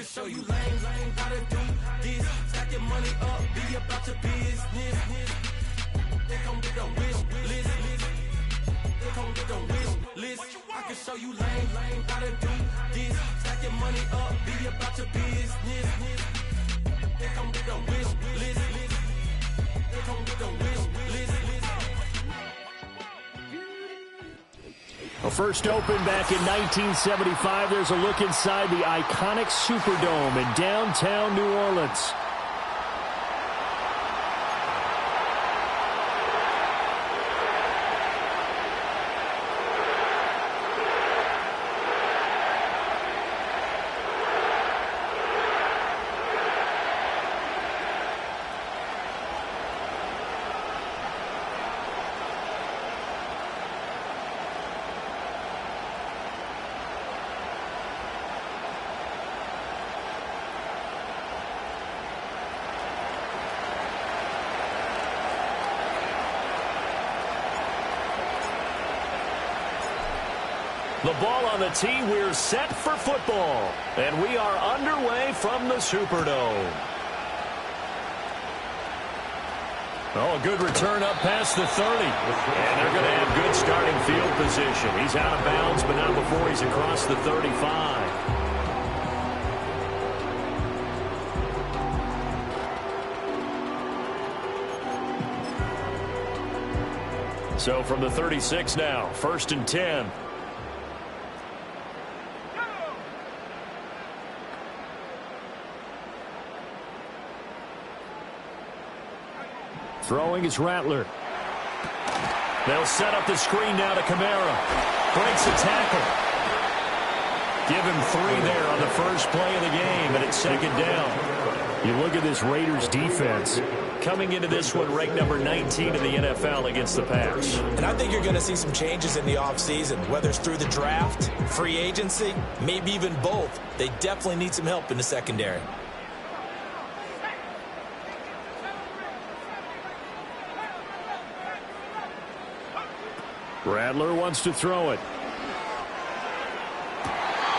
can show you lame, gotta do this. Stack your money up, be about your business. They come with a wish list. They come with a wish list. I can show you lame, gotta do this. Stack your money up, be about your business. They come with a wish list. They come with a wish list. Well, first opened back in 1975. There's a look inside the iconic Superdome in downtown New Orleans. The ball on the tee, we're set for football. And we are underway from the Superdome. Oh, a good return up past the 30. And they're going to have good starting field position. He's out of bounds, but not before he's across the 35. So from the 36 now, 1st and 10. Throwing is Rattler. They'll set up the screen now to Kamara. Breaks a tackle. Give him 3 there on the first play of the game, and it's 2nd down. You look at this Raiders defense. Coming into this one, ranked number 19 in the NFL against the pass. And I think you're going to see some changes in the offseason, whether it's through the draft, free agency, maybe even both. They definitely need some help in the secondary. Rattler wants to throw it.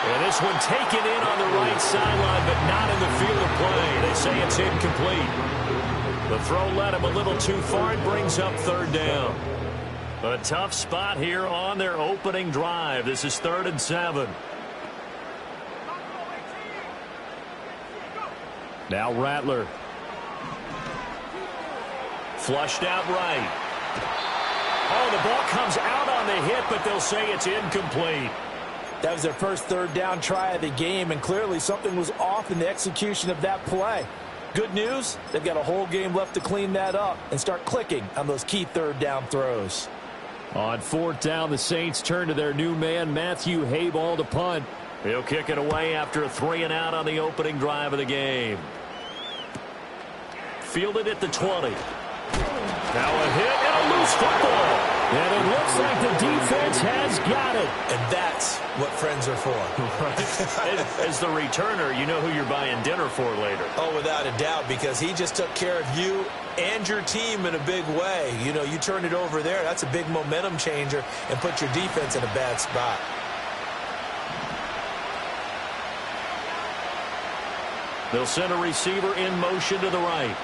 And this one taken in on the right sideline, but not in the field of play. They say it's incomplete. The throw led him a little too far. It brings up 3rd down. A tough spot here on their opening drive. This is 3rd and 7. Now Rattler. Flushed out right. Oh, the ball comes out on the hit, but they'll say it's incomplete. That was their first 3rd down try of the game, and clearly something was off in the execution of that play. Good news, they've got a whole game left to clean that up and start clicking on those key 3rd down throws. On 4th down, the Saints turn to their new man, Matthew Hayball, to punt. He'll kick it away after a 3-and-out on the opening drive of the game. Fielded at the 20. Now a hit and a loose football. And it looks like the defense has got it. And that's what friends are for. As the returner, you know who you're buying dinner for later. Oh, without a doubt, because he just took care of you and your team in a big way. You know, you turn it over there, that's a big momentum changer and put your defense in a bad spot. They'll send a receiver in motion to the right.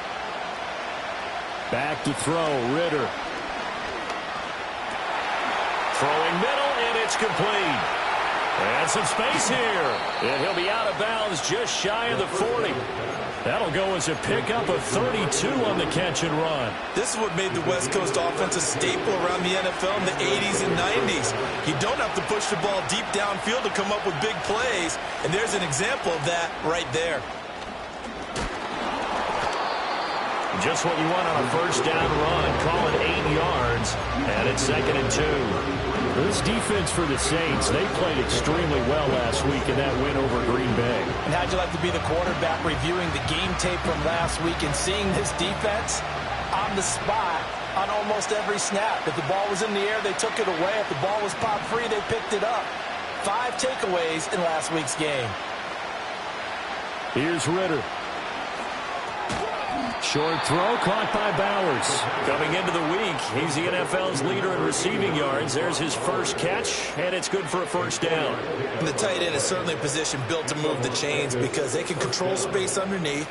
Back to throw, Ritter. Throwing middle, and it's complete. And some space here. And he'll be out of bounds just shy of the 40. That'll go as a pickup of 32 on the catch and run. This is what made the West Coast offense a staple around the NFL in the 80s and 90s. You don't have to push the ball deep downfield to come up with big plays. And there's an example of that right there. Just what you want on a first down run. Call it 8 yards. And it's 2nd and 2. This defense for the Saints, they played extremely well last week in that win over Green Bay. And how'd you like to be the quarterback reviewing the game tape from last week and seeing this defense on the spot on almost every snap? If the ball was in the air, they took it away. If the ball was popped free, they picked it up. 5 takeaways in last week's game. Here's Ritter. Short throw caught by Bowers. Coming into the week, he's the NFL's leader in receiving yards. There's his first catch, and it's good for a first down. And the tight end is certainly a position built to move the chains because they can control space underneath.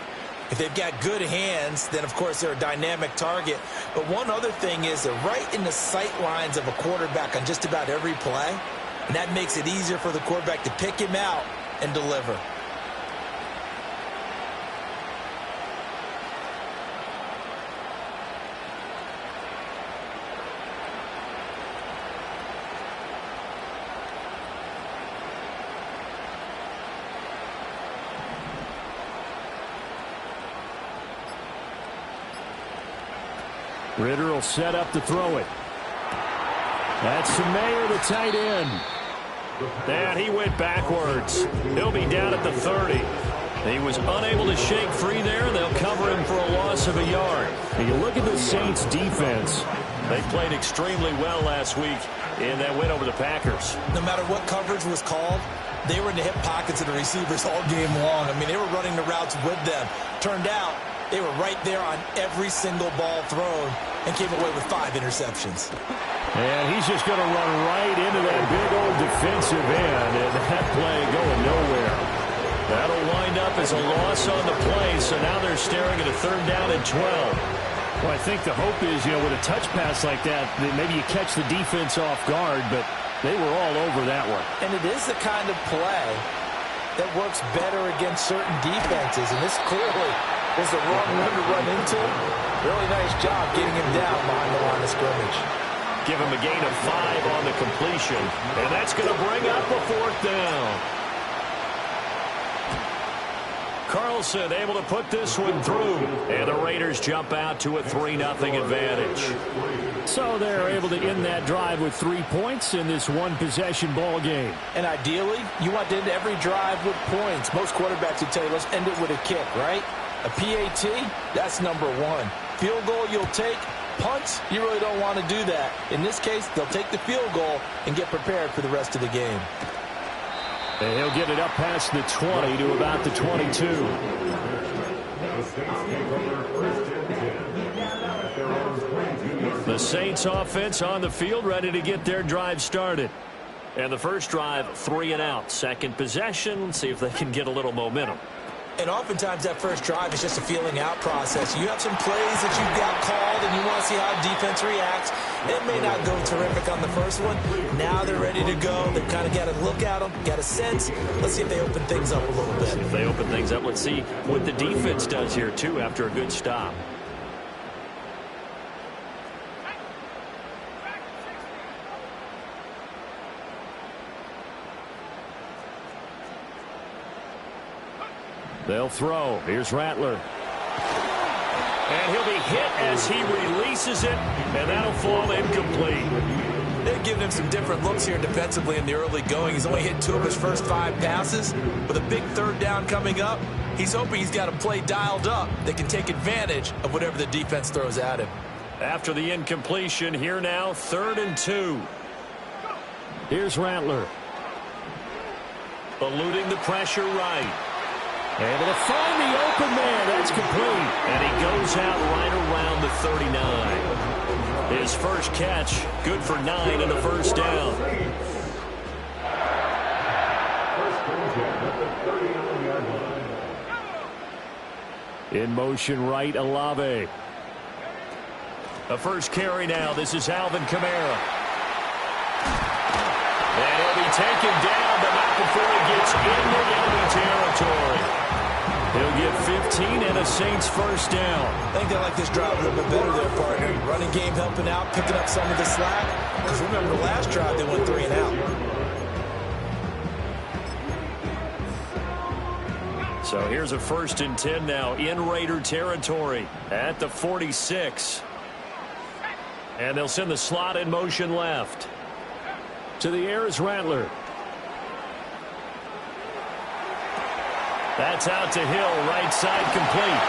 If they've got good hands, then, of course, they're a dynamic target. But one other thing is they're right in the sight lines of a quarterback on just about every play, and that makes it easier for the quarterback to pick him out and deliver. Ritter will set up to throw it. That's Mayer, the tight end. And he went backwards. He'll be down at the 30. He was unable to shake free there. They'll cover him for a loss of a yard. And you look at the Saints' defense. They played extremely well last week in that win over the Packers. No matter what coverage was called, they were in the hip pockets of the receivers all game long. I mean, they were running the routes with them. Turned out, they were right there on every single ball thrown and came away with 5 interceptions. And he's just going to run right into that big old defensive end, and that play going nowhere. That'll wind up as a loss on the play, so now they're staring at a 3rd down and 12. Well, I think the hope is, with a touch pass like that maybe you catch the defense off guard, but they were all over that one. And it is the kind of play that works better against certain defenses, and this clearly was the wrong one to run into. Really nice job getting him down behind the line of scrimmage. Give him a gain of 5 on the completion, and that's going to bring up a 4th down. Carlson able to put this one through, and the Raiders jump out to a 3-0 advantage. So they're able to end that drive with 3 points in this one-possession ball game. And ideally, you want to end every drive with points. Most quarterbacks would tell you, let's end it with a kick, right? A PAT, that's number 1. Field goal you'll take. Punts, you really don't want to do that. In this case, they'll take the field goal and get prepared for the rest of the game. And he'll get it up past the 20 to about the 22. The Saints offense on the field, ready to get their drive started. And the first drive, 3 and out. Second possession, let's see if they can get a little momentum. And oftentimes that first drive is just a feeling out process. You have some plays that you've got called and you want to see how defense reacts. It may not go terrific on the first one. Now they're ready to go. They've kind of got to look at them, got a sense. Let's see if they open things up a little bit. If they open things up, let's see what the defense does here, too, after a good stop. They'll throw. Here's Rattler. And he'll be hit as he releases it, and that'll fall incomplete. They've given him some different looks here defensively in the early going. He's only hit 2 of his first 5 passes. With a big 3rd down coming up, he's hoping he's got a play dialed up that can take advantage of whatever the defense throws at him. After the incompletion, here now, 3rd and 2. Here's Rattler. Eluding the pressure right. Able to find the open man. That's complete. And he goes out right around the 39. His first catch, good for 9 and a first down. In motion right, Olave. The first carry now. This is Alvin Kamara. And he'll be taken down, but not before he gets into enemy territory. He'll get 15 and a Saints first down. I think they like this drive a little bit better there, partner. Running game helping out, picking up some of the slack. Because remember, the last drive they went 3 and out. So here's a 1st and 10 now in Raider territory at the 46. And they'll send the slot in motion left. To the air is Rattler. That's out to Hill, right side complete.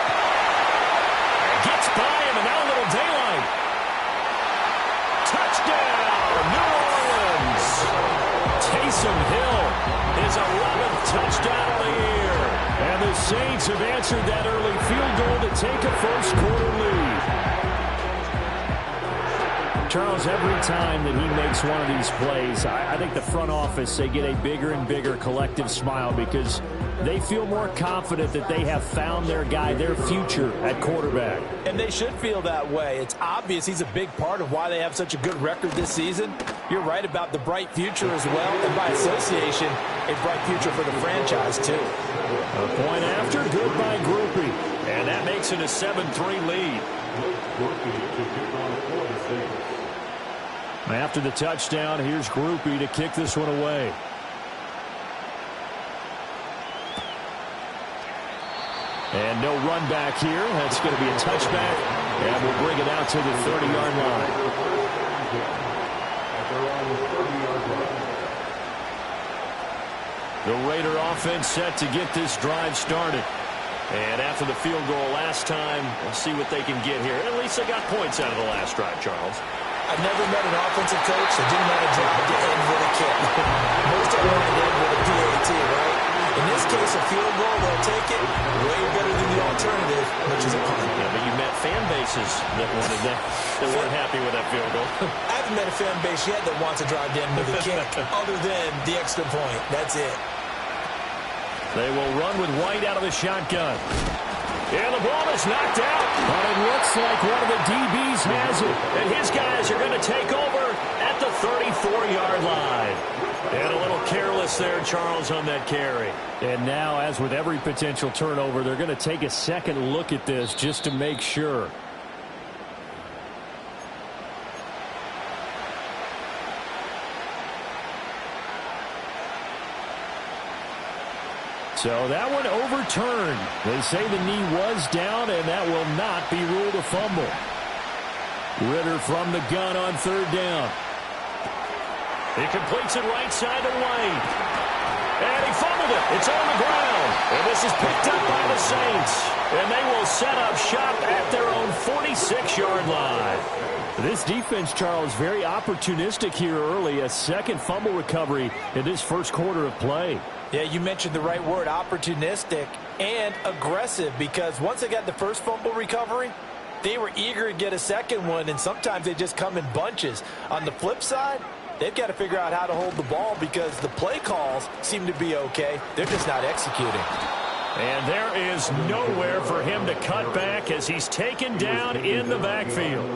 Gets by him, and now a little daylight. Touchdown, New Orleans. Taysom Hill, his 11th touchdown of the year. And the Saints have answered that early field goal to take a first-quarter lead. Charles, every time that he makes one of these plays, I think the front office, they get a bigger and bigger collective smile because they feel more confident that they have found their guy, their future at quarterback. And they should feel that way. It's obvious he's a big part of why they have such a good record this season. You're right about the bright future as well, and by association, a bright future for the franchise too. A point after, good by Groupie. And that makes it a 7-3 lead. After the touchdown, here's Groupie to kick this one away. And no run back here. That's going to be a touchback. And we'll bring it out to the 30-yard line. The Raider offense set to get this drive started. And after the field goal last time, we'll see what they can get here. At least they got points out of the last drive, Charles. I've never met an offensive coach that didn't want to drive to end with a kick. Most of them want to end with a PAT, right? In this case, a field goal, they'll take it. Way better than the alternative, which is a punt. Yeah, but you met fan bases that wanted that, that weren't happy with that field goal. I haven't met a fan base yet that wants to drive to end with a kick, other than the extra point. That's it. They will run with White out of the shotgun. And the ball is knocked out. But it looks like one of the DBs has it. And his guys are going to take over at the 34-yard line. And a little careless there, Charles, on that carry. And now, as with every potential turnover, they're going to take a second look at this just to make sure. So that one overturned. They say the knee was down, and that will not be ruled a fumble. Ritter from the gun on third down. He completes it right side to White. And he fumbled it. It's on the ground. And this is picked up by the Saints. And they will set up shop at their own 46-yard line. This defense, Charles, very opportunistic here early. A second fumble recovery in this first quarter of play. Yeah, you mentioned the right word, opportunistic and aggressive, because once they got the first fumble recovery, they were eager to get a second one, and sometimes they just come in bunches. On the flip side, they've got to figure out how to hold the ball because the play calls seem to be okay. They're just not executing. And there is nowhere for him to cut back as he's taken down in the backfield.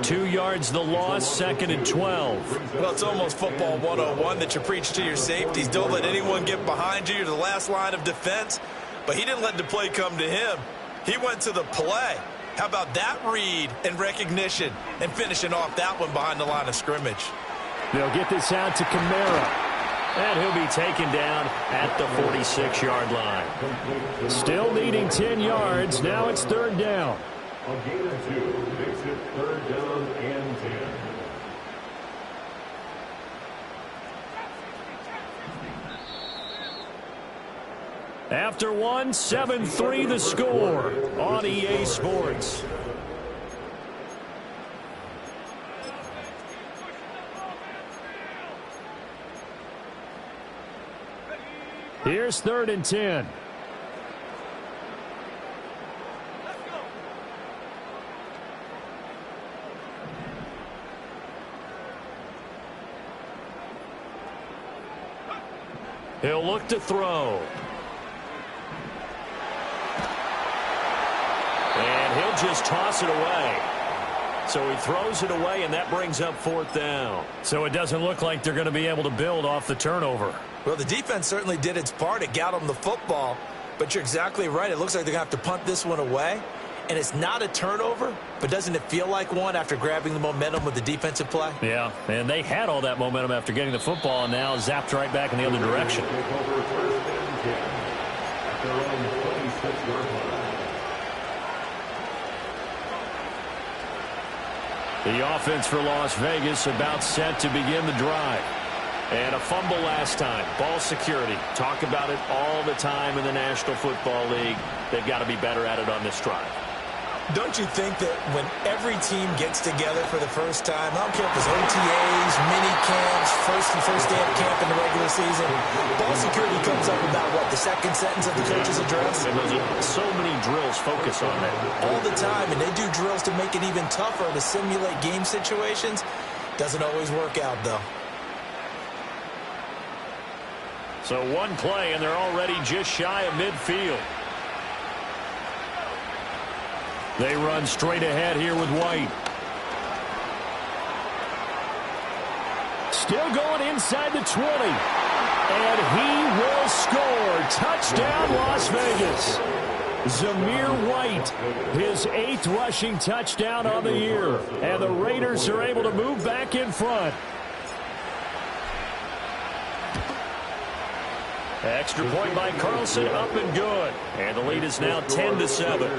2 yards the loss, second and 12. Well, it's almost football 101 that you preach to your safeties. Don't let anyone get behind you. You're the last line of defense. But he didn't let the play come to him. He went to the play. How about that read and recognition and finishing off that one behind the line of scrimmage? They'll get this out to Kamara. And he'll be taken down at the 46-yard line. Still needing 10 yards. Now it's third down. A gain of 2 makes it third down and 10. After one, 7-3 the score on EA Sports. Here's third and 10. He'll look to throw. And he'll just toss it away. So he throws it away, and that brings up fourth down. So it doesn't look like they're going to be able to build off the turnover. Well, the defense certainly did its part. It got them the football. But you're exactly right. It looks like they're going to have to punt this one away. And it's not a turnover, but doesn't it feel like one after grabbing the momentum with the defensive play? Yeah, and they had all that momentum after getting the football, and now zapped right back in the other direction. The offense for Las Vegas about set to begin the drive. And a fumble last time. Ball security. Talk about it all the time in the National Football League. They've got to be better at it on this drive. Don't you think that when every team gets together for the first time, I don't care if it's OTAs, mini camps, first day of camp in the regular season, ball security comes up about, what, the second sentence of the coach's address? And so many drills focus on that. All the time, and they do drills to make it even tougher to simulate game situations. Doesn't always work out, though. So one play, and they're already just shy of midfield. They run straight ahead here with White. Still going inside the 20. And he will score. Touchdown, Las Vegas. Zamir White, his 8th rushing touchdown on the year. And the Raiders are able to move back in front. Extra point by Carlson, up and good. And the lead is now 10-7.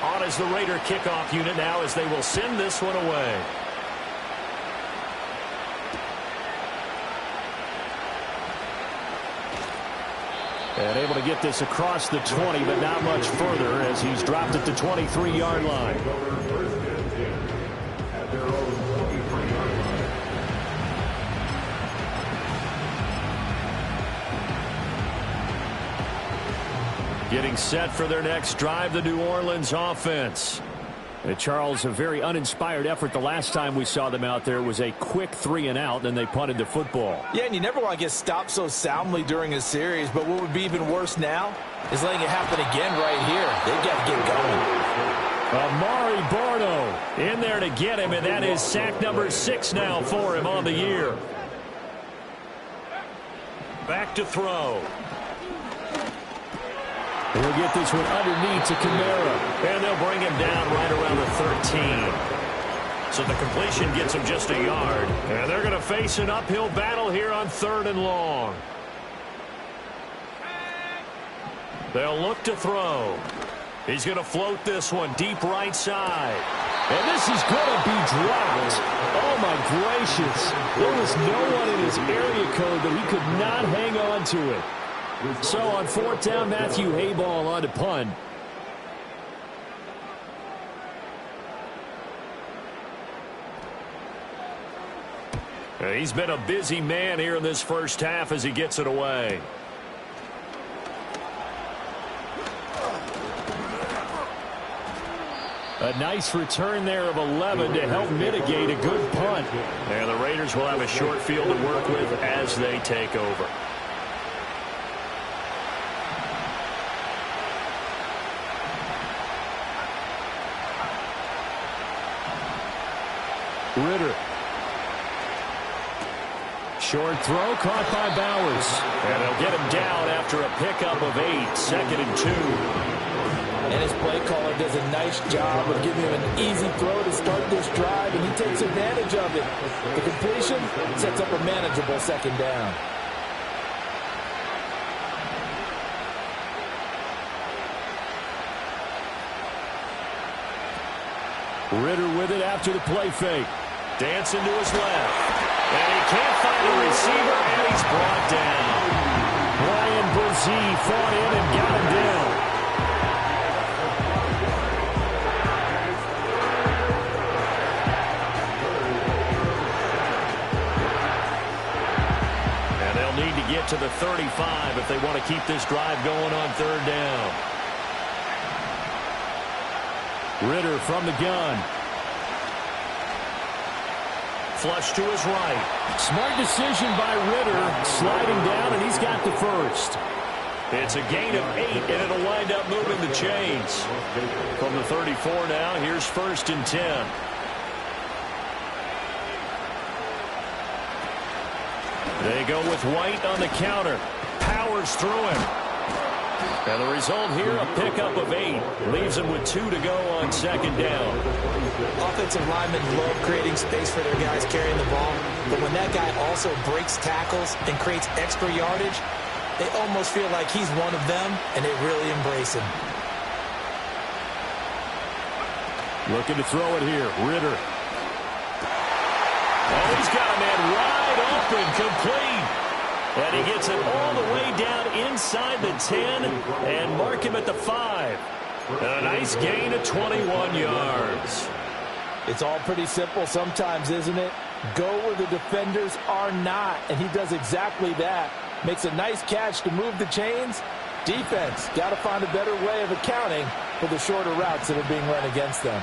On is the Raider kickoff unit now as they will send this one away. And able to get this across the 20, but not much further as he's dropped it to 23-yard line. Getting set for their next drive, the New Orleans offense. Charles, a very uninspired effort the last time we saw them out there was a quick 3-and-out, then they punted the football. Yeah, and you never want to get stopped so soundly during a series, but what would be even worse now is letting it happen again right here. They've got to get going. Amari Barno in there to get him, and that is sack number 6 now for him on the year. Back to throw. He'll get this one underneath to Kamara. And they'll bring him down right around the 13. So the completion gets him just a yard. And they're going to face an uphill battle here on 3rd and long. They'll look to throw. He's going to float this one deep right side. And this is going to be dropped. Oh, my gracious. There was no one in his area code that he could not hang on to it. So on 4th down, Matthew Hayball on to punt. He's been a busy man here in this first half as he gets it away. A nice return there of 11 to help mitigate a good punt. And the Raiders will have a short field to work with as they take over. Ritter. Short throw caught by Bowers. And they'll get him down after a pickup of 8, 2nd and 2. And his play caller does a nice job of giving him an easy throw to start this drive, and he takes advantage of it. The completion sets up a manageable 2nd down. Ritter with it after the play fake. Dancing to his left. And he can't find a receiver, and he's brought down. Brian Brzee fought in and got him down. And they'll need to get to the 35 if they want to keep this drive going on 3rd down. Ritter from the gun. Flush to his right. Smart decision by Ritter, sliding down, and he's got the first. It's a gain of 8, and it'll wind up moving the chains. From the 34 now, here's 1st and 10. They go with White on the counter. Powers through him. And the result here, a pickup of 8. Leaves them with 2 to go on 2nd down. Offensive linemen love creating space for their guys carrying the ball. But when that guy also breaks tackles and creates extra yardage, they almost feel like he's one of them, and they really embrace him. Looking to throw it here. Ritter. Oh, he's got a man open, complete. And he gets it all the way down inside the 10 and mark him at the 5. A nice gain of 21 yards. It's all pretty simple sometimes, isn't it? Go where the defenders are not, and he does exactly that. Makes a nice catch to move the chains. Defense, got to find a better way of accounting for the shorter routes that are being run against them.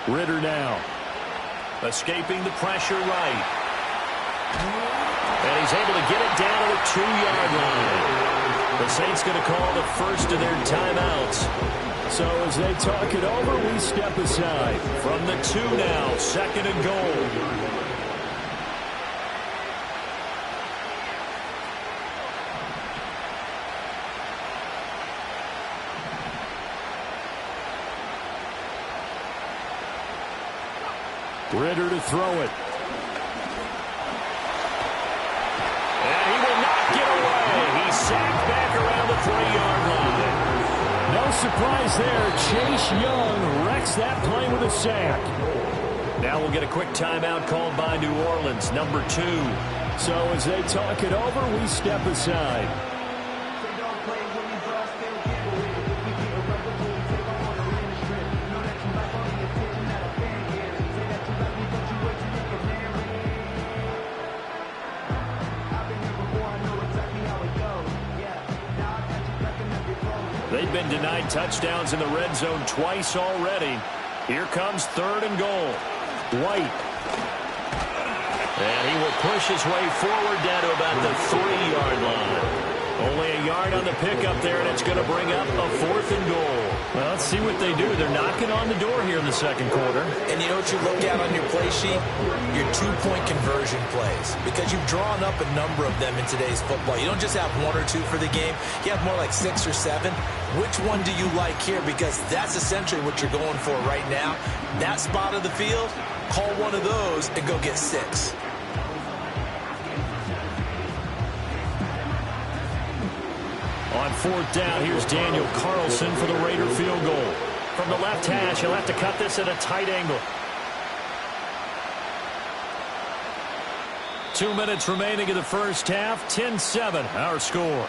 Ritter now. Escaping the pressure right. And he's able to get it down to the 2-yard line. The Saints going to call the first of their timeouts. So as they talk it over, we step aside. From the 2 now, 2nd and goal. Ritter to throw it. And he will not get away. He's sacked back around the 3-yard line. No surprise there. Chase Young wrecks that play with a sack. Now we'll get a quick timeout called by New Orleans, number 2. So as they talk it over, we step aside. They've been denied touchdowns in the red zone twice already. Here comes 3rd and goal. White. And he will push his way forward down to about the 3-yard line. Only a yard on the pickup there, and it's going to bring up a 4th and goal. Well, let's see what they do. They're knocking on the door here in the second quarter. And you know what you look at on your play sheet? Your 2-point conversion plays. Because you've drawn up a number of them in today's football. You don't just have 1 or 2 for the game. You have more like 6 or 7. Which one do you like here? Because that's essentially what you're going for right now. That spot of the field, call one of those and go get 6. On 4th down, here's Daniel Carlson for the Raider field goal. From the left hash, he'll have to cut this at a tight angle. 2 minutes remaining in the first half. 10-7, our score.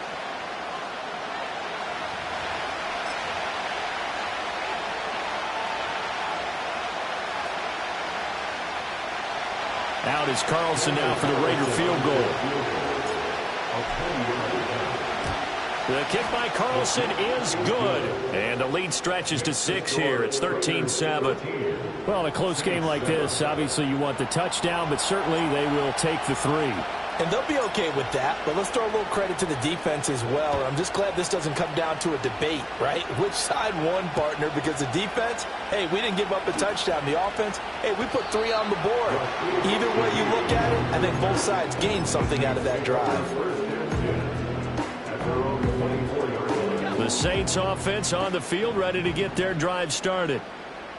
Out is Carlson now for the Raider field goal. The kick by Carlson is good. And the lead stretches to 6 here. It's 13-7. Well, in a close game like this, obviously you want the touchdown, but certainly they will take the 3. And they'll be okay with that, but let's throw a little credit to the defense as well. I'm just glad this doesn't come down to a debate, right? Which side won, partner? Because the defense, hey, we didn't give up a touchdown. The offense, hey, we put 3 on the board. Either way you look at it, I think both sides gained something out of that drive. The Saints offense on the field, ready to get their drive started.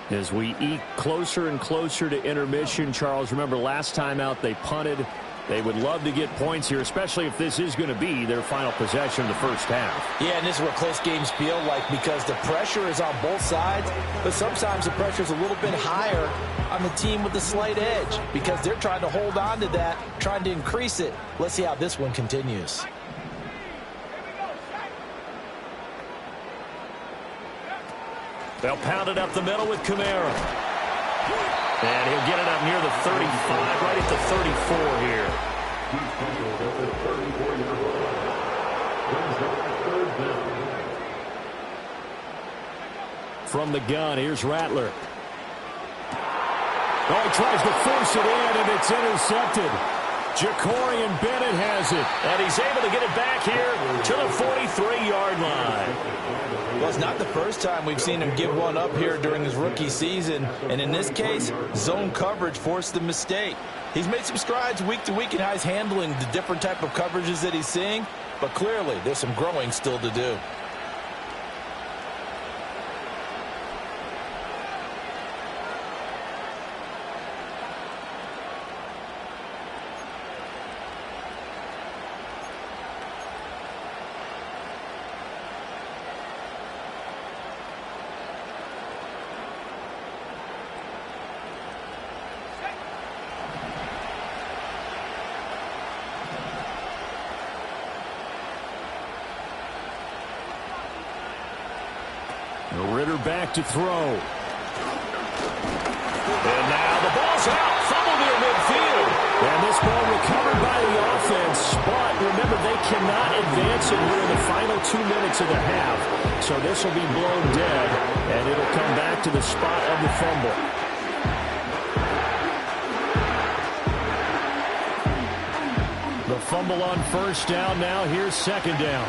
As we eke closer and closer to intermission, Charles, remember last time out they punted. They would love to get points here, especially if this is going to be their final possession of the first half. Yeah, and this is what close games feel like because the pressure is on both sides, but sometimes the pressure is a little bit higher on the team with the slight edge because they're trying to hold on to that, trying to increase it. Let's see how this one continues. They'll pound it up the middle with Kamara. And he'll get it up near the 35, right at the 34 here. From the gun, here's Rattler. Oh, he tries to force it in, and it's intercepted. Jacorian Bennett has it. And he's able to get it back here to the 43-yard line. Well, it's not the first time we've seen him give one up here during his rookie season. And in this case, zone coverage forced the mistake. He's made some strides week to week in how he's handling the different type of coverages that he's seeing. But clearly, there's some growing still to do. back to throw. And now the ball's out. Fumble near midfield. And this ball recovered by the offense. But remember, they cannot advance it here in the final 2 minutes of the half. So this will be blown dead, and it'll come back to the spot of the fumble. The fumble on first down now. Here's second down.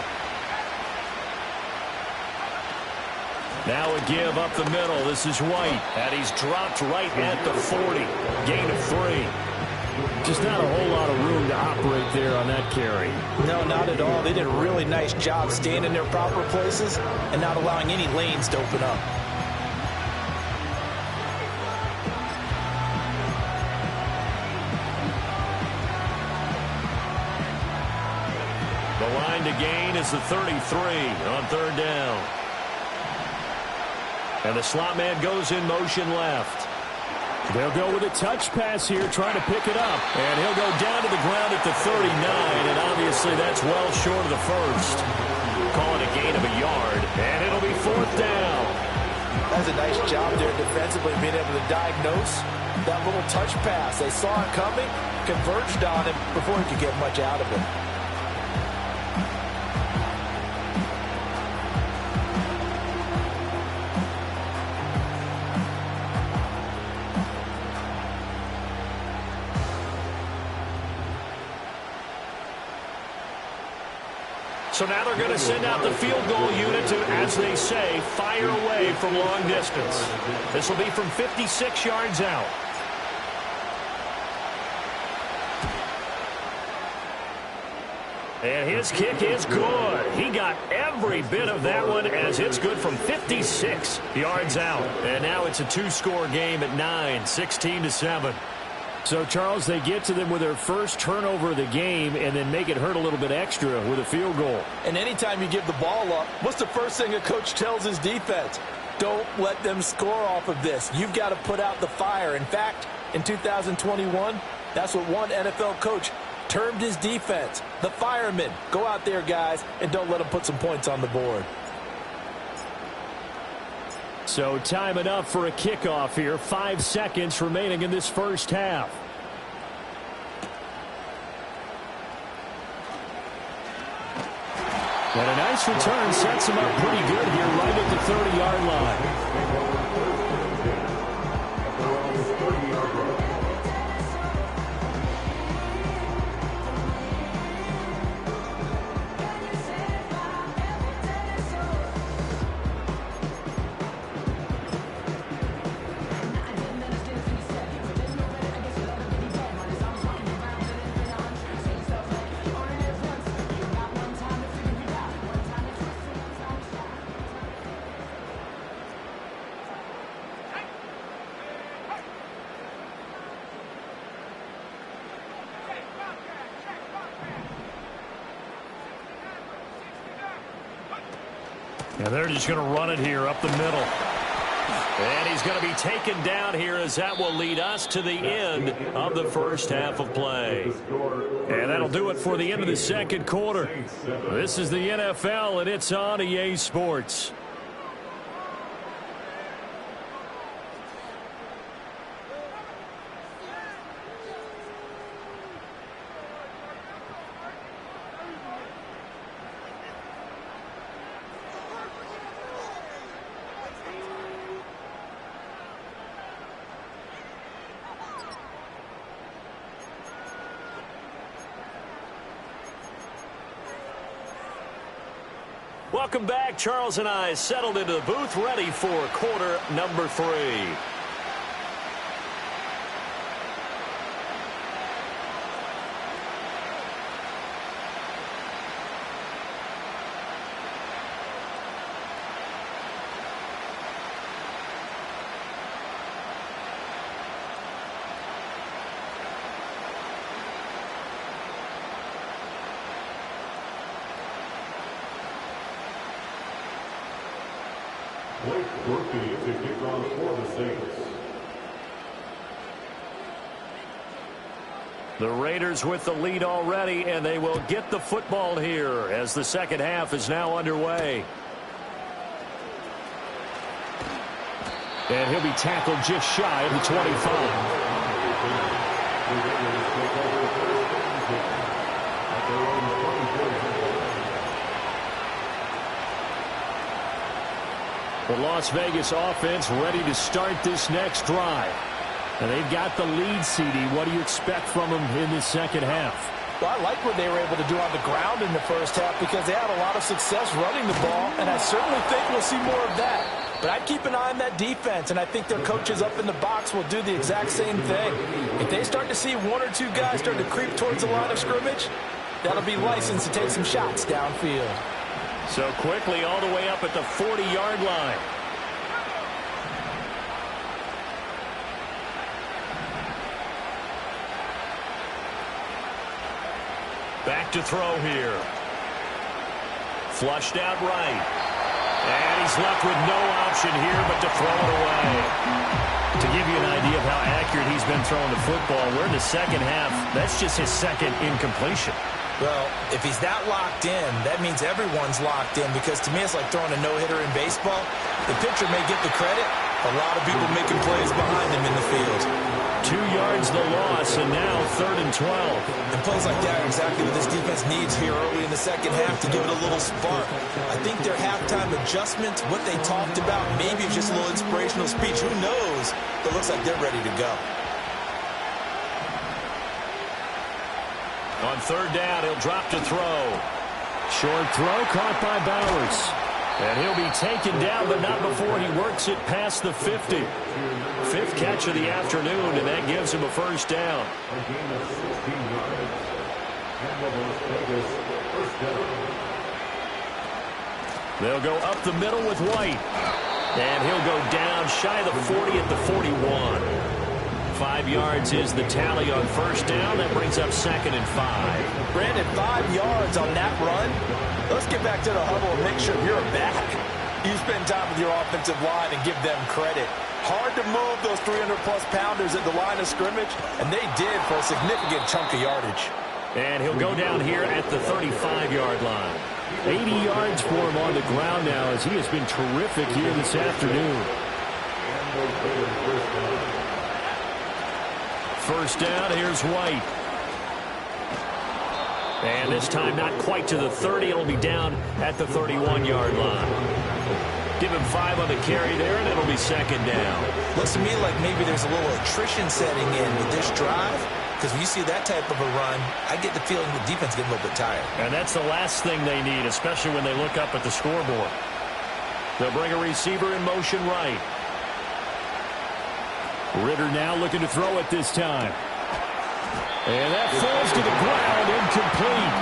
Now a give up the middle. This is White, and he's dropped right at the 40. Gain of 3. Just not a whole lot of room to operate there on that carry. No, not at all. They did a really nice job staying in their proper places and not allowing any lanes to open up. The line to gain is the 33 on third down. And the slot man goes in motion left. They'll go with a touch pass here, trying to pick it up. And he'll go down to the ground at the 39, and obviously that's well short of the first. Calling a gain of a yard, and it'll be fourth down. That's a nice job there defensively, being able to diagnose that little touch pass. They saw it coming, converged on him before he could get much out of it. So now they're going to send out the field goal unit to, as they say, fire away from long distance. This will be from 56 yards out. And his kick is good. He got every bit of that one, as it's good from 56 yards out. And now it's a two-score game at 9, 16-7. So, Charles, they get to them with their first turnover of the game and then make it hurt a little bit extra with a field goal. And anytime you give the ball up, what's the first thing a coach tells his defense? Don't let them score off of this. You've got to put out the fire. In fact, in 2021, that's what one NFL coach termed his defense, the firemen. Go out there, guys, and don't let them put some points on the board. So time enough for a kickoff here. 5 seconds remaining in this first half. And a nice return sets him up pretty good here right at the 30-yard line. And they're just going to run it here up the middle. And he's going to be taken down here, as that will lead us to the end of the first half of play. And that'll do it for the end of the second quarter. This is the NFL, and it's on EA Sports. Welcome back. Charles and I settled into the booth, ready for quarter number 3. Blake Murphy to kick off for the Saints. The Raiders with the lead already, and they will get the football here as the second half is now underway. And he'll be tackled just shy of the 25. The Las Vegas offense ready to start this next drive. And they've got the lead, CD. What do you expect from them in the second half? Well, I like what they were able to do on the ground in the first half because they had a lot of success running the ball, and I certainly think we'll see more of that. But I'd keep an eye on that defense, and I think their coaches up in the box will do the exact same thing. If they start to see one or two guys start to creep towards the line of scrimmage, that'll be licensed to take some shots downfield. So quickly all the way up at the 40-yard line. Back to throw here. Flushed out right. And he's left with no option here but to throw it away. To give you an idea of how accurate he's been throwing the football, we're in the second half. That's just his second incompletion. Well, if he's that locked in, that means everyone's locked in, because to me it's like throwing a no-hitter in baseball. The pitcher may get the credit. A lot of people making plays behind him in the field. 2 yards the loss, and now 3rd and 12. And plays like that are exactly what this defense needs here early in the second half to give it a little spark. I think their halftime adjustments, what they talked about, maybe it's just a little inspirational speech. Who knows? But it looks like they're ready to go. On 3rd down, he'll drop to throw. Short throw caught by Bowers. And he'll be taken down, but not before he works it past the 50. 5th catch of the afternoon, and that gives him a first down. They'll go up the middle with White. And he'll go down shy of the 40 at the 41. 5 yards is the tally on first down. That brings up 2nd and 5. Brandon, 5 yards on that run. Let's get back to the huddle and make sure you're back. You spend time with your offensive line and give them credit. Hard to move those 300-plus pounders at the line of scrimmage, and they did for a significant chunk of yardage. And he'll go down here at the 35-yard line. 80 yards for him on the ground now, as he has been terrific here this afternoon. First down, here's White. And this time not quite to the 30. It'll be down at the 31-yard line. Give him 5 on the carry there, and it'll be 2nd down. Looks to me like maybe there's a little attrition setting in with this drive, because when you see that type of a run, I get the feeling the defense getting a little bit tired. And that's the last thing they need, especially when they look up at the scoreboard. They'll bring a receiver in motion right. Ritter now looking to throw it this time. And that falls to the ground, incomplete.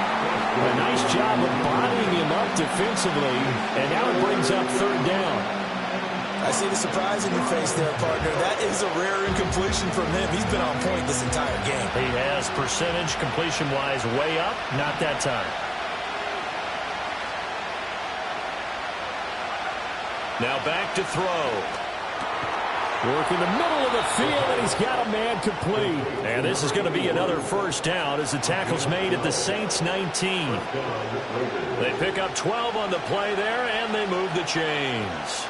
A nice job of bodying him up defensively, and now it brings up 3rd down. I see the surprise in your face there, partner. That is a rare incompletion from him. He's been on point this entire game. He has percentage completion-wise way up, not that time. Now back to throw. Work in the middle of the field, and he's got a man complete. And this is going to be another first down as the tackle's made at the Saints 19. They pick up 12 on the play there, and they move the chains.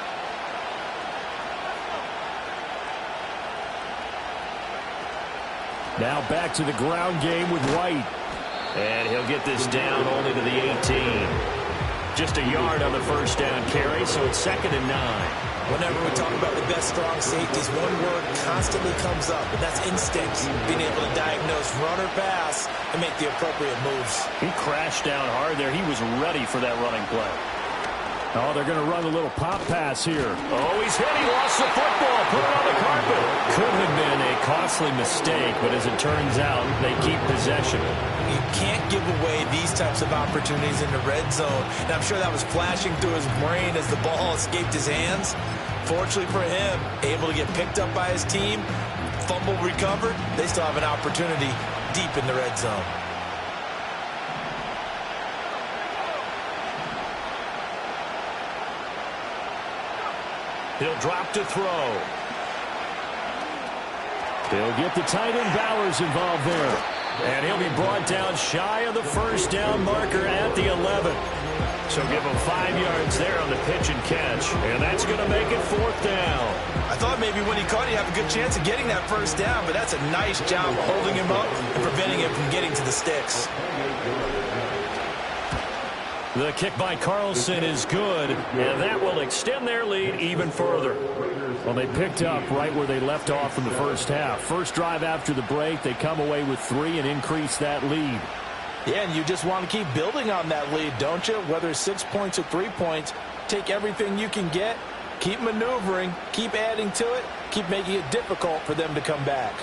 Now back to the ground game with White. And he'll get this down only to the 18. Just a yard on the first down carry, so it's 2nd and 9. Whenever we talk about the best strong safeties, one word constantly comes up, and that's instincts. Being able to diagnose run or pass and make the appropriate moves. He crashed down hard there. He was ready for that running play. Oh, they're going to run a little pop pass here. Oh, he's hit. He lost the football. Put it on the carpet. Could have been a costly mistake, but as it turns out, they keep possession. You can't give away these types of opportunities in the red zone. And I'm sure that was flashing through his brain as the ball escaped his hands. Fortunately for him, able to get picked up by his team, fumble recovered. They still have an opportunity deep in the red zone. He'll drop to throw. They'll get the tight end Bowers involved there. And he'll be brought down shy of the first down marker at the 11. So give him 5 yards there on the pitch and catch. And that's going to make it 4th down. I thought maybe when he caught, he'd have a good chance of getting that first down, but that's a nice job holding him up and preventing him from getting to the sticks. The kick by Carlson is good, and that will extend their lead even further. Well, they picked up right where they left off in the first half. First drive after the break, they come away with 3 and increase that lead. Yeah, and you just want to keep building on that lead, don't you? Whether it's 6 points or 3 points, take everything you can get, keep maneuvering, keep adding to it, keep making it difficult for them to come back.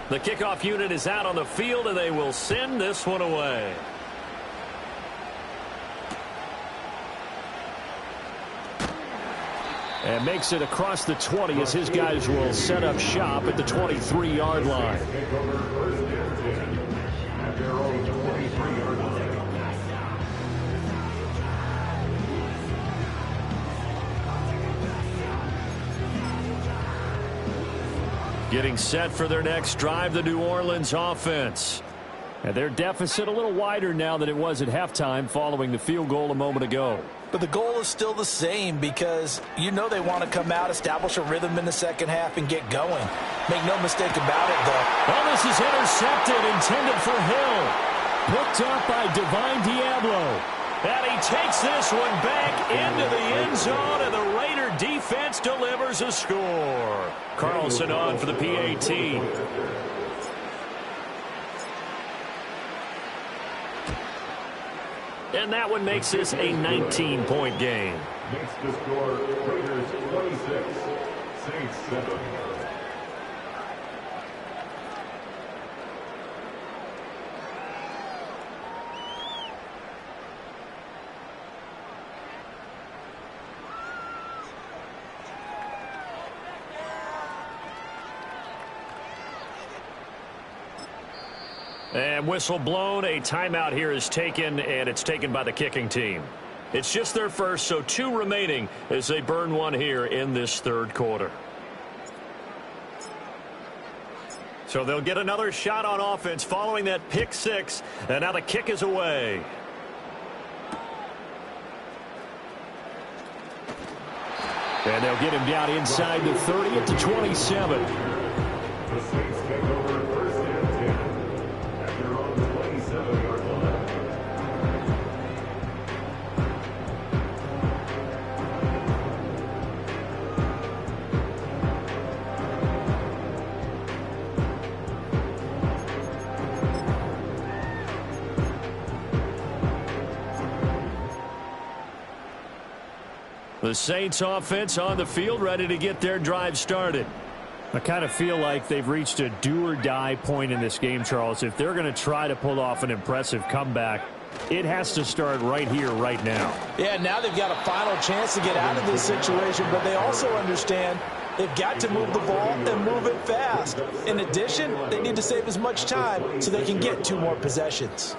The kickoff unit is out on the field, and they will send this one away. And makes it across the 20 as his guys will set up shop at the 23-yard line. Getting set for their next drive, the New Orleans offense. And their deficit a little wider now than it was at halftime following the field goal a moment ago. But the goal is still the same because you know they want to come out, establish a rhythm in the second half, and get going. Make no mistake about it, though. Well, this is intercepted, intended for Hill. Picked up by Divine Diablo. And he takes this one back into the end zone, and the Raider defense delivers a score. Carlson on for the PAT. And that one makes this a 19-point game. Makes the score Raiders 26, Saints 7. And whistle blown, a timeout here is taken, and it's taken by the kicking team. It's just their first, so 2 remaining as they burn one here in this third quarter. So they'll get another shot on offense following that pick 6, and now the kick is away. And they'll get him down inside the 30 at the 27. The Saints take over first and 10 at their own 27-yard line. The Saints offense on the field, ready to get their drive started. I kind of feel like they've reached a do-or-die point in this game, Charles. If they're going to try to pull off an impressive comeback, it has to start right here, right now. Yeah, now they've got a final chance to get out of this situation, but they also understand they've got to move the ball and move it fast. In addition, they need to save as much time so they can get 2 more possessions.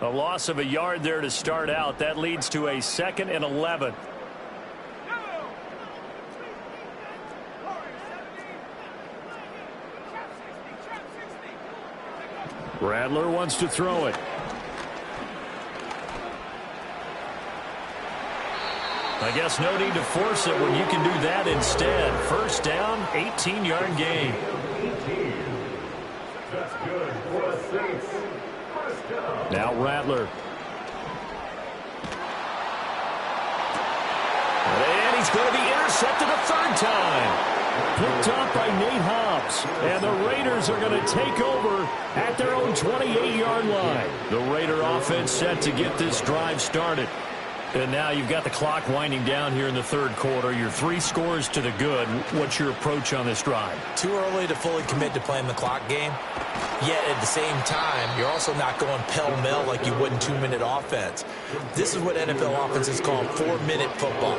A loss of a yard there to start out. That leads to a 2nd and 11. Rattler wants to throw it. I guess no need to force it when you can do that instead. First down, 18-yard gain. That's good for the Saints. First down. Now Rattler. And he's going to be intercepted a 3rd time. Picked up by Nate Hobbs. And the Raiders are going to take over at their own 28-yard line. The Raider offense set to get this drive started. And now you've got the clock winding down here in the 3rd quarter. You're 3 scores to the good. What's your approach on this drive? Too early to fully commit to playing the clock game. Yet at the same time, you're also not going pell-mell like you would in 2-minute offense. This is what NFL offenses call 4-minute football.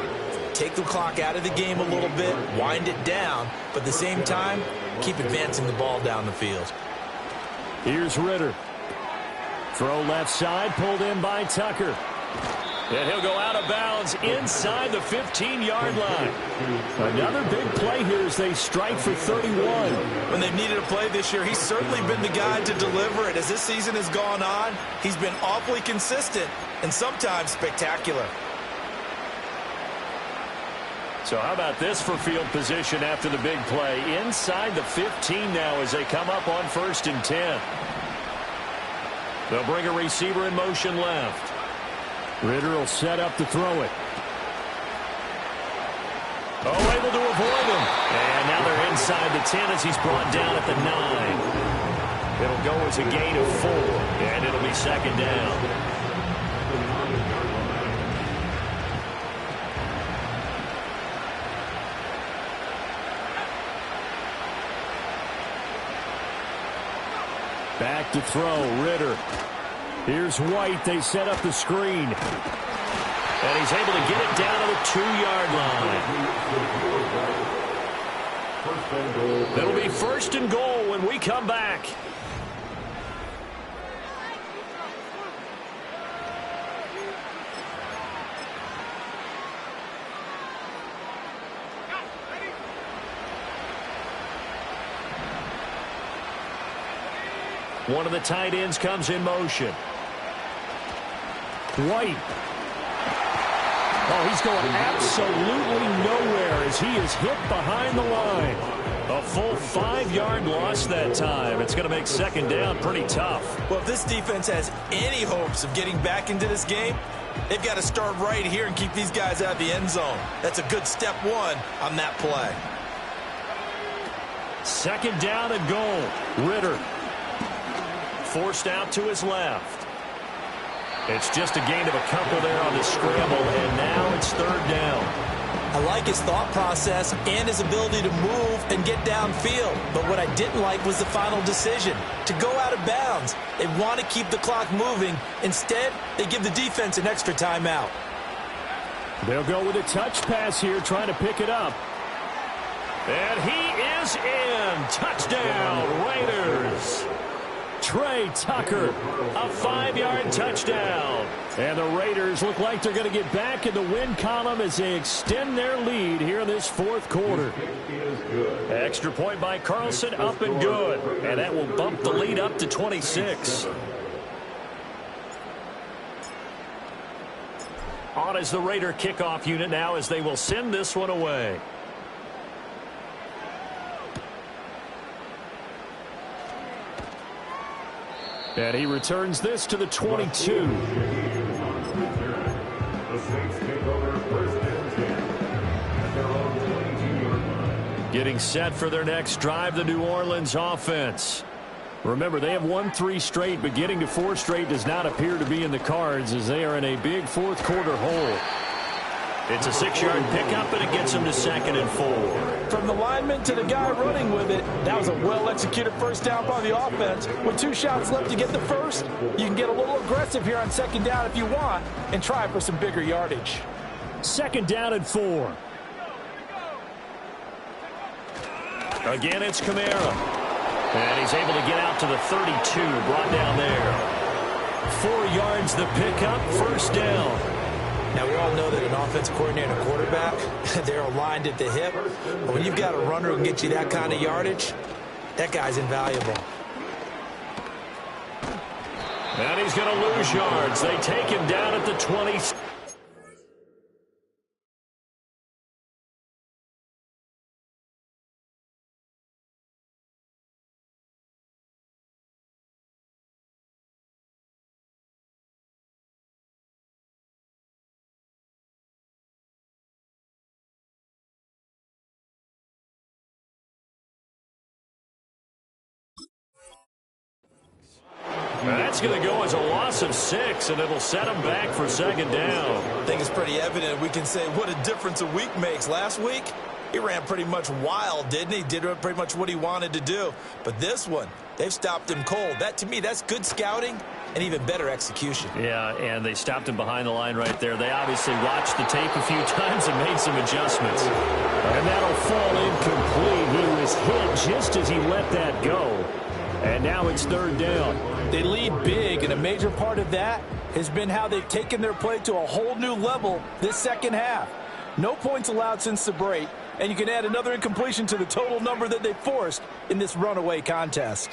take the clock out of the game a little bit, wind it down, but at the same time, keep advancing the ball down the field. Here's Ritter. Throw left side, pulled in by Tucker. And he'll go out of bounds inside the 15-yard line. Another big play here as they strike for 31. When they've needed a play this year, he's certainly been the guy to deliver it. As this season has gone on, he's been awfully consistent and sometimes spectacular. So how about this for field position after the big play? Inside the 15 now as they come up on 1st and 10. They'll bring a receiver in motion left. Ritter will set up to throw it. Oh, able to avoid him. And now they're inside the 10 as he's brought down at the 9. It'll go as a gain of 4, and it'll be 2nd down. Back to throw, Ritter. Here's White. They set up the screen. And he's able to get it down to the 2-yard line. It'll be 1st and goal when we come back. One of the tight ends comes in motion. White. Oh, he's going absolutely nowhere as he is hit behind the line. A full 5-yard loss that time. It's going to make 2nd down pretty tough. Well, if this defense has any hopes of getting back into this game, they've got to start right here and keep these guys out of the end zone. That's a good step 1 on that play. 2nd down and goal. Ritter forced out to his left. It's just a gain of a couple there on the scramble, and now it's 3rd down. I like his thought process and his ability to move and get downfield. But what I didn't like was the final decision, to go out of bounds. They want to keep the clock moving. Instead, they give the defense an extra timeout. They'll go with a touch pass here, trying to pick it up. And he is in. Touchdown, Raiders. Trey Tucker, A 5-yard touchdown. and the Raiders look like they're going to get back in the win column as they extend their lead here in this 4th quarter. Extra point by Carlson, up and good. And that will bump the lead up to 26. On is the Raider kickoff unit now as they will send this one away. And he returns this to the 22. The Saints take over 1st and 10 at their own 22-yard line. Getting set for their next drive, the New Orleans offense. Remember, they have won 3 straight, but getting to 4 straight does not appear to be in the cards as they are in a big 4th quarter hole. It's a 6-yard pickup, and it gets them to 2nd and 4. From the lineman to the guy running with it, that was a well-executed first down by the offense. With 2 shots left to get the first, you can get a little aggressive here on 2nd down if you want and try for some bigger yardage. 2nd down and 4. Again, it's Kamara. And he's able to get out to the 32, brought down there. 4 yards the pickup, 1st down. Now, we all know that an offensive coordinator and a quarterback, they're aligned at the hip. But when you've got a runner who can get you that kind of yardage, that guy's invaluable. And he's going to lose yards. They take him down at the 20. That's going to go as a loss of 6, and it'll set them back for 2nd down. I think it's pretty evident we can say what a difference a week makes. Last week, he ran pretty much wild, didn't he? Did pretty much what he wanted to do. But this one, they've stopped him cold. That, to me, that's good scouting and even better execution. Yeah, and they stopped him behind the line right there. They obviously watched the tape a few times and made some adjustments. And that'll fall incomplete. He was hit just as he let that go. And now it's third down. They lead big, and a major part of that has been how they've taken their play to a whole new level this second half. No points allowed since the break, and you can add another incompletion to the total number that they forced in this runaway contest.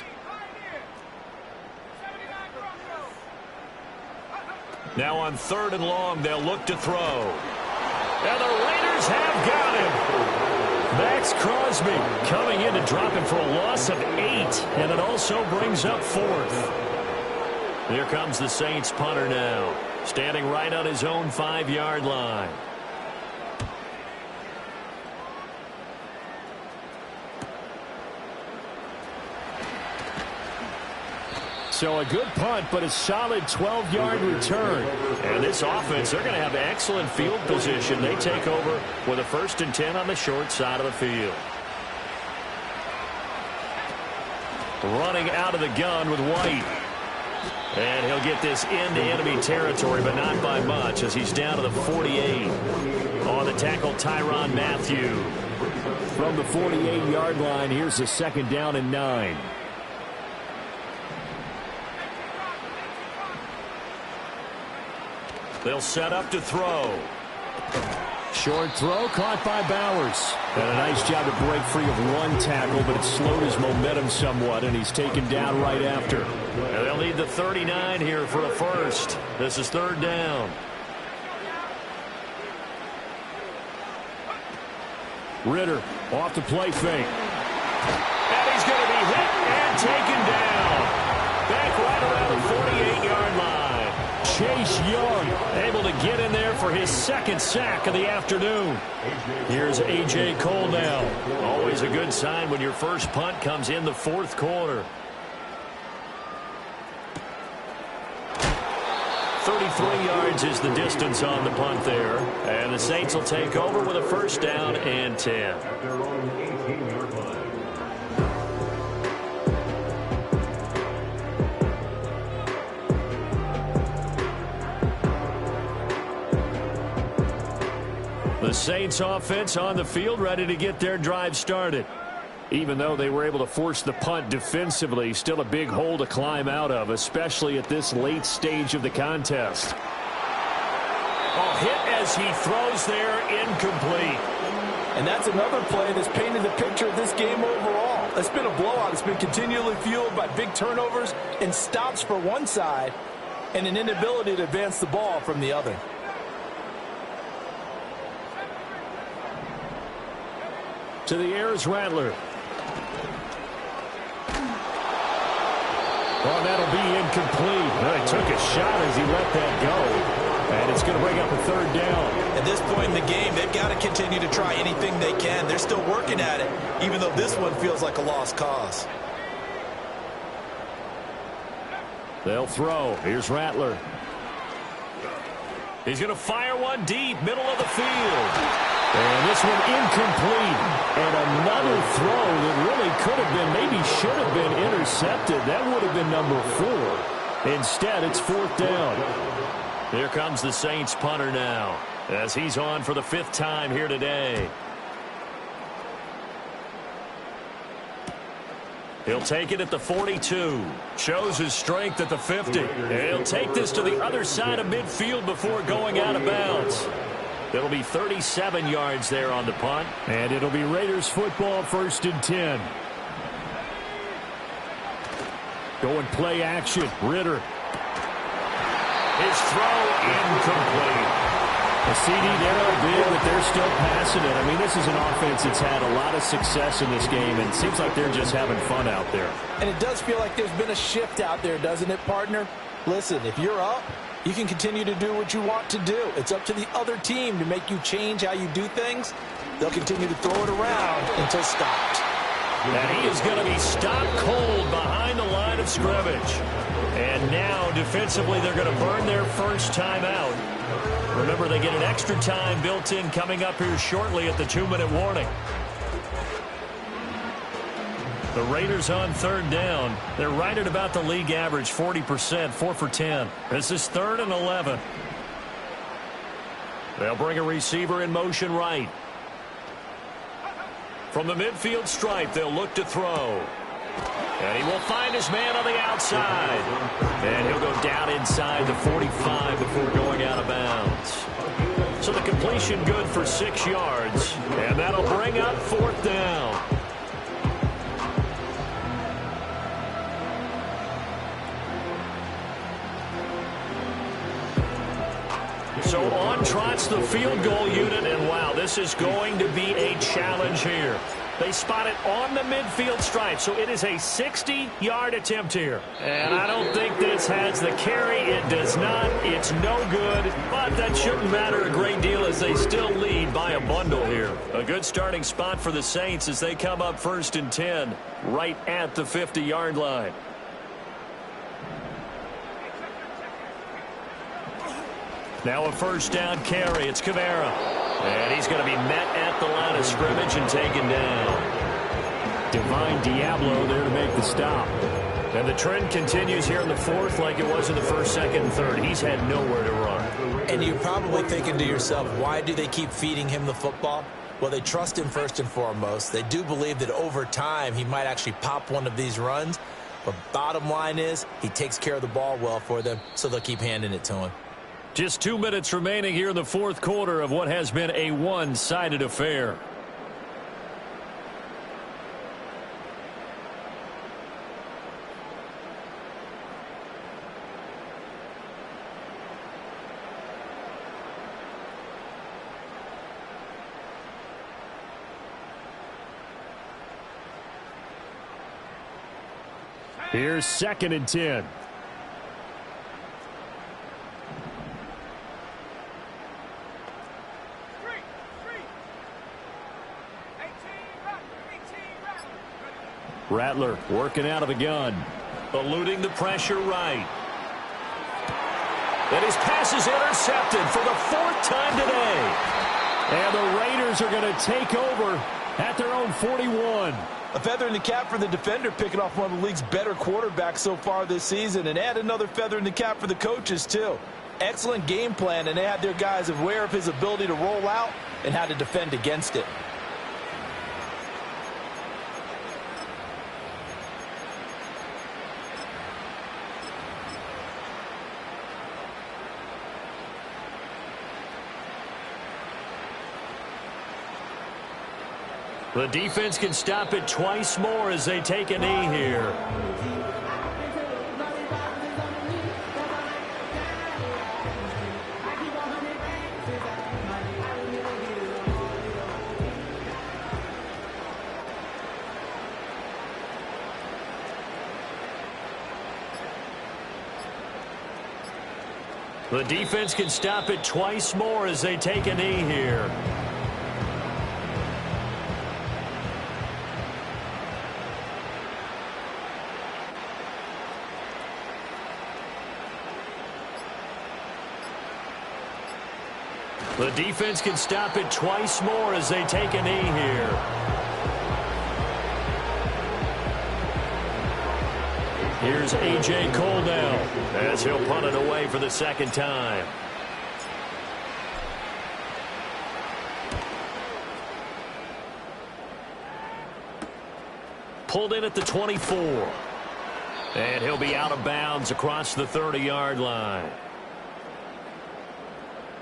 Now on 3rd and long, they'll look to throw. And the Raiders have got him. Max Crosby coming in to drop him for a loss of 8, and it also brings up 4th. Here comes the Saints punter now, standing right on his own 5-yard line. So a good punt, but a solid 12-yard return. And this offense, they're going to have excellent field position. They take over with a 1st and 10 on the short side of the field. Running out of the gun with White. And he'll get this into enemy territory, but not by much, as he's down to the 48. On the tackle, Tyrann Mathieu. From the 48-yard line, here's a 2nd down and 9. They'll set up to throw. Short throw caught by Bowers. And a nice job to break free of one tackle, but it slowed his momentum somewhat, and he's taken down right after. And they'll need the 39 here for a 1st. This is 3rd down. Ritter off the play fake. And he's going to be hit and taken down. Back right around the 48-yard line. Chase Young able to get in there for his 2nd sack of the afternoon. Here's A.J. Cole now. Always a good sign when your first punt comes in the 4th quarter. 33 yards is the distance on the punt there. And the Saints will take over with a 1st down and 10. The Saints offense on the field, ready to get their drive started. Even though they were able to force the punt defensively, still a big hole to climb out of, especially at this late stage of the contest. Oh, hit as he throws there, incomplete. And that's another play that's painted the picture of this game overall. It's been a blowout. It's been continually fueled by big turnovers and stops for one side and an inability to advance the ball from the other. To the air is Rattler. Oh, that'll be incomplete. Well, he took a shot as he let that go. And it's going to bring up a 3rd down. At this point in the game, they've got to continue to try anything they can. They're still working at it, even though this one feels like a lost cause. They'll throw. Here's Rattler. He's going to fire one deep, middle of the field. And this one incomplete. And another throw that really could have been, maybe should have been intercepted. That would have been number 4. Instead, it's 4th down. Here comes the Saints punter now, as he's on for the 5th time here today. He'll take it at the 42. Shows his strength at the 50. And he'll take this to the other side of midfield before going out of bounds. It'll be 37 yards there on the punt. And it'll be Raiders football, 1st and 10. Going play action. Ritter. His throw incomplete. A CD there big, but they're still passing it. I mean, this is an offense that's had a lot of success in this game, and it seems like they're just having fun out there. And it does feel like there's been a shift out there, doesn't it, partner? Listen, if you're up, you can continue to do what you want to do. It's up to the other team to make you change how you do things. They'll continue to throw it around until stopped. And he is going to be stopped cold behind the line of scrimmage. And now, defensively, they're going to burn their first timeout. Remember, they get an extra time built in coming up here shortly at the 2-minute warning. The Raiders on third down. They're right at about the league average, 40%, 4 for 10. This is 3rd and 11. They'll bring a receiver in motion right. From the midfield stripe, they'll look to throw. And he will find his man on the outside. And he'll go down inside the 45 before going out of bounds. So the completion good for 6 yards. And that'll bring up 4th down. So on trots the field goal unit, and wow, this is going to be a challenge here. They spot it on the midfield stripe, so it is a 60-yard attempt here. And I don't think this has the carry. It does not. It's no good, but that shouldn't matter a great deal as they still lead by a bundle here. A good starting spot for the Saints as they come up 1st and 10, right at the 50-yard line. Now a 1st down carry. It's Kamara. And he's going to be met at the line of scrimmage and taken down. Divine Diablo there to make the stop. And the trend continues here in the 4th like it was in the 1st, 2nd, and 3rd. He's had nowhere to run. And you're probably thinking to yourself, why do they keep feeding him the football? Well, they trust him first and foremost. They do believe that over time he might actually pop one of these runs. But bottom line is he takes care of the ball well for them, so they'll keep handing it to him. Just 2 minutes remaining here in the 4th quarter of what has been a one-sided affair. Here's 2nd and 10. Rattler working out of the gun. Eluding the pressure right. And his pass is intercepted for the 4th time today. And the Raiders are going to take over at their own 41. A feather in the cap for the defender, picking off one of the league's better quarterbacks so far this season. And add another feather in the cap for the coaches, too. Excellent game plan, and they had their guys aware of his ability to roll out and how to defend against it. The defense can stop it twice more as they take a knee here. The defense can stop it twice more as they take a knee here. The defense can stop it twice more as they take a knee here. Here's A.J. Cole now as he'll punt it away for the 2nd time. Pulled in at the 24. And he'll be out of bounds across the 30-yard line.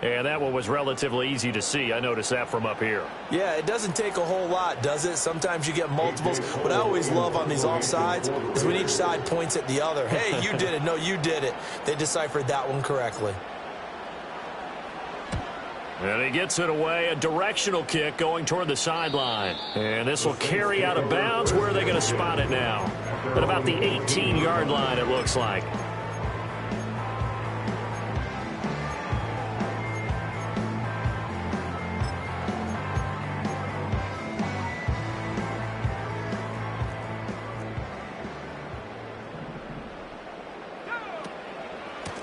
And that one was relatively easy to see. I noticed that from up here. Yeah, it doesn't take a whole lot, does it? Sometimes you get multiples. What I always love on these offsides is when each side points at the other. Hey, you did it. No, you did it. They deciphered that one correctly. And he gets it away. A directional kick going toward the sideline. And this will carry out of bounds. Where are they going to spot it now? At about the 18-yard line, it looks like.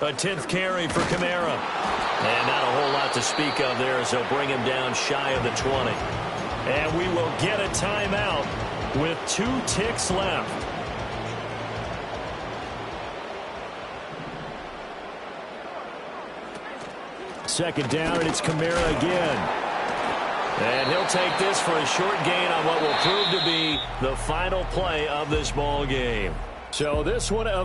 A 10th carry for Kamara. And not a whole lot to speak of there as they'll bring him down shy of the 20. And we will get a timeout with 2 ticks left. Second down, and it's Kamara again. And he'll take this for a short gain on what will prove to be the final play of this ball game. So this one a